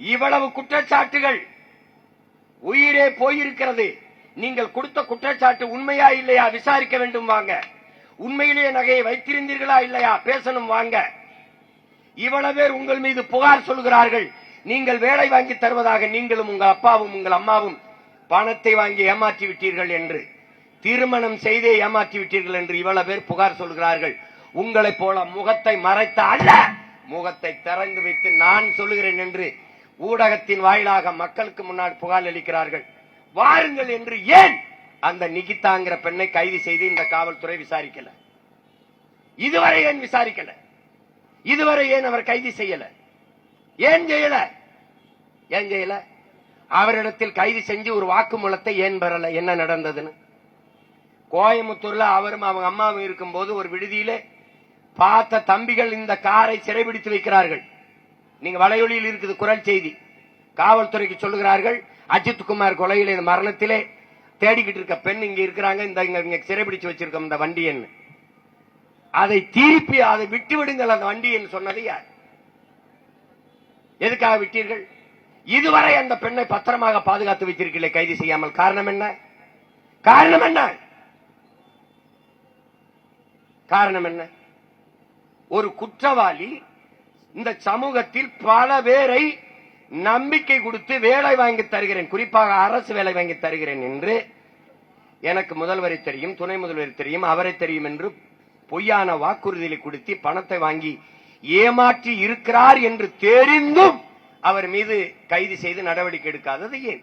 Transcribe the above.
இவ்வளவு குற்றச்சாட்டுகள், உயிரே போயிருக்கிறது. நீங்கள் கொடுத்த குற்றச்சாட்டு உண்மையா இல்லையா விசாரிக்க வேண்டும் வாங்க. உண்மையிலேயே நகையை வைத்திருந்தீர்களா இல்லையா பேசணும் வாங்க. இவ்வளவு பேர் உங்கள் மீது புகார் சொல்கிறார்கள். நீங்கள் வேலை வாங்கி தருவதாக நீங்களும் உங்கள் அப்பாவும் உங்கள் அம்மாவும் பணத்தை வாங்கி ஏமாற்றி விட்டீர்கள் என்று, திருமணம் செய்தே ஏமாற்றி விட்டீர்கள் என்று இவ்வளவு பேர் புகார் சொல்கிறார்கள். உங்களை போல முகத்தை மறைத்த அல்ல, முகத்தை திறந்து வைத்து நான் சொல்லுகிறேன் என்று ஊடகத்தின் வாயிலாக மக்களுக்கு முன்னால் புகார் அளிக்கிறார்கள். வாருங்கள் என்று ஏன் அந்த நிகிதாங்கிற பெண்ணை கைது செய்து இந்த காவல்துறை விசாரிக்கல? இதுவரை ஏன் விசாரிக்கல? இதுவரை ஏன் அவர் கைது செய்யல? ஏன் செய்யல? ஏன் செய்யல? அவரிடத்தில் கைது செஞ்சு ஒரு வாக்குமூலத்தை ஏன் பெறல? என்ன நடந்ததுன்னு கோயம்புத்தூர்ல அவரும் அவங்க அம்மாவும் இருக்கும்போது ஒரு விடுதியிலே பார்த்த தம்பிகள் இந்த காரை சிறைபிடித்து வைக்கிறார்கள். நீங்க வலையொலியில் இருக்குது குரல் செய்தி. காவல்துறைக்கு சொல்லுகிறார்கள், அஜித் குமார் கொலையில் இந்த மரணத்திலே தேடிக்கிட்டு இருக்க பெண் இங்க இருக்கிறாங்க, இந்த சிறைபிடிச்சு வச்சிருக்கோம் இந்த வண்டி என்ன, அதை திருப்பி அதை விட்டு விடுங்கள் அந்த வண்டி என்று சொன்னது யார்? எதுக்காக விட்டீர்கள்? இதுவரை அந்த பெண்ணை பத்திரமாக பாதுகாத்து வைத்திருக்கீங்களே கைது செய்யாமல். காரணம் என்ன? காரணம் என்ன? காரணம் என்ன? ஒரு குற்றவாளி இந்த சமூகத்தில் பல பேரை நம்பிக்கை கொடுத்து வேலை வாங்கி தருகிறேன், குறிப்பாக அரசு வேலை வாங்கி தருகிறேன் என்று எனக்கு முதல்வரை தெரியும், துணை முதல்வரை தெரியும், அவரை தெரியும் என்று பொய்யான வாக்குறுதிகளை கொடுத்து பணத்தை வாங்கி ஏமாற்றி இருக்கிறார் என்று தெரிந்தும் அவர் மீது கைது செய்து நடவடிக்கை எடுக்காதது ஏன்?